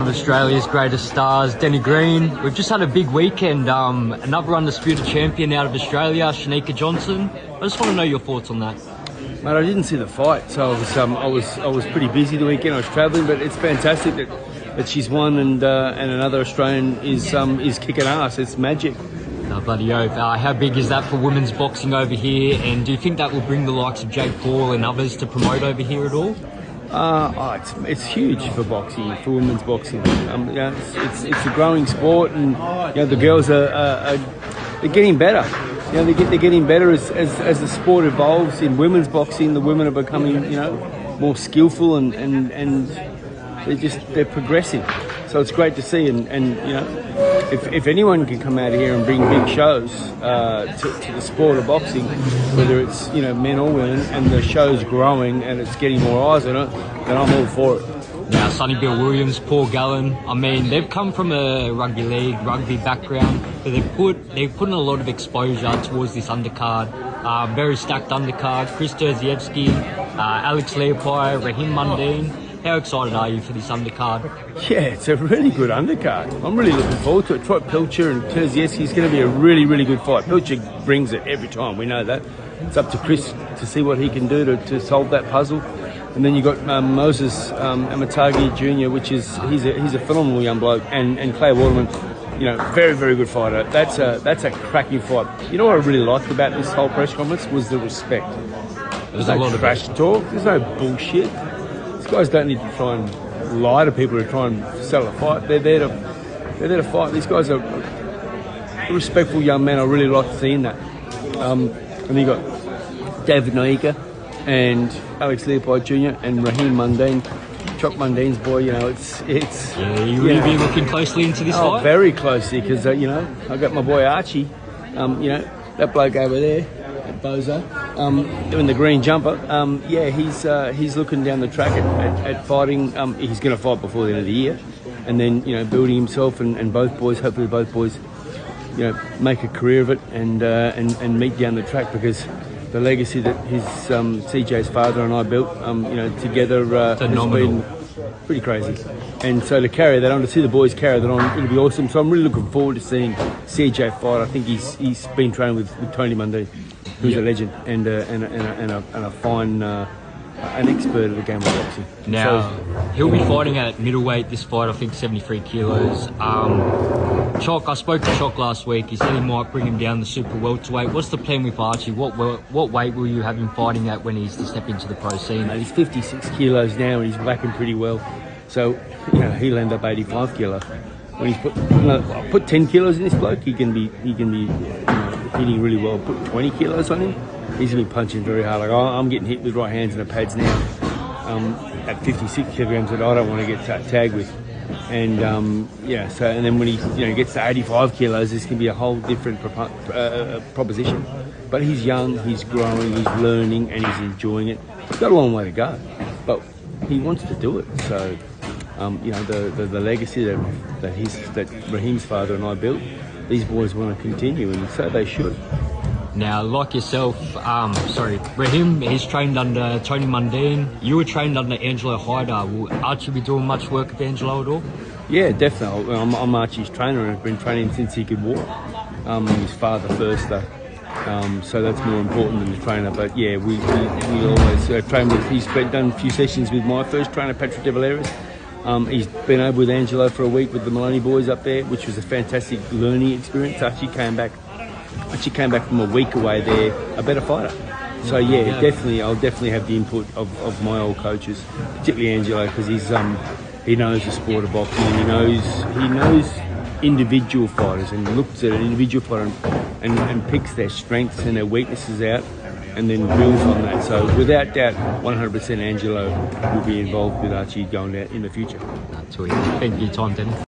Of Australia's greatest stars, Denny Green. We've just had a big weekend. Another undisputed champion out of Australia, Cherneka Johnson. I just want to know your thoughts on that. Mate, I didn't see the fight, so I was pretty busy the weekend. I was travelling, but it's fantastic that she's won and another Australian is kicking ass. It's magic. Oh, bloody oath. How big is that for women's boxing over here? And do you think that will bring the likes of Jake Paul and others to promote over here at all? It's huge for boxing, for women's boxing. It's a growing sport, and the girls are getting better. They're getting better as the sport evolves. In women's boxing, the women are becoming more skillful and they're progressing. So it's great to see, and if anyone can come out here and bring big shows to the sport of boxing, whether it's men or women, and the show's growing and it's getting more eyes on it, then I'm all for it. Now, Sonny Bill Williams, Paul Gallen, I mean, they've come from a rugby league, rugby background, but they've put in a lot of exposure towards this undercard. Very stacked undercard. Chris Terzievsky, Alex Leopold, Rahim Mundine. How excited are you for this undercard? Yeah, it's a really good undercard. I'm really looking forward to it. Troy Pilcher and Terzievsky is going to be a really, really good fight. Pilcher brings it every time, we know that. It's up to Chris to see what he can do to solve that puzzle. And then you've got Moses Amatagi Jr., which is he's a phenomenal young bloke, and Clay Waterman, very, very good fighter. That's a cracking fight. You know what I really liked about this whole press conference was the respect. There's no trash talk. There's no bullshit. These guys don't need to try and lie to people to try and sell a fight. They're there to fight. These guys are respectful young men. I really like seeing that. And you got David Naika and Alex Leopold Jr. and Rahim Mundine, Chuck Mundine's boy. It's yeah. You really be looking closely into this fight? Very closely, because I got my boy Archie. That bloke over there, that bozo, in the green jumper. He's looking down the track at fighting. He's going to fight before the end of the year, and then building himself and both boys. Hopefully, both boys, make a career of it and meet down the track, because the legacy that his CJ's father and I built, together has been pretty crazy. And so to carry that on, to see the boys carry that on, it'll be awesome. So I'm really looking forward to seeing CJ fight. I think he's been training with Tony Mundine, who's a legend and a fine an expert at the game of boxing. Now, he'll be fighting at middleweight this fight, I think 73 kilos. Chock, I spoke to Chock last week. He said he might bring him down the super welterweight. What's the plan with Archie? What weight will you have him fighting at when he's to step into the pro scene? He's 56 kilos now, and he's backing pretty well. So, he'll end up 85 kilo. When he's put 10 kilos in this bloke, he can be hitting really well. Put 20 kilos on him, he's gonna be punching very hard. Like I'm getting hit with right hands and the pads now at 56 kilograms that I don't want to get tagged with. And so and then when he gets to 85 kilos, this can be a whole different proposition. But he's young, he's growing, he's learning, and he's enjoying it. He's got a long way to go, but he wants to do it. So the legacy that Rahim's father and I built, these boys want to continue, and so they should. Now, like yourself, Rahim, he's trained under Tony Mundine. You were trained under Angelo Hyder. Will Archie be doing much work with Angelo at all? Yeah, definitely. I'm Archie's trainer, and I've been training since he could walk. His father first, though. So that's more important than the trainer. But yeah, we always train with. He's done a few sessions with my first trainer, Patrick De Valera's. He's been over with Angelo for a week with the Maloney boys up there, which was a fantastic learning experience. Archie came back from a week away there, a better fighter. So yeah, I'll definitely have the input of my old coaches, particularly Angelo, because he knows the sport of boxing, and he knows individual fighters, and looks at an individual fighter and picks their strengths and their weaknesses out, and then builds on that. So without doubt, 100% Angelo will be involved with Archie going out in the future. Thank you for your time, Denny.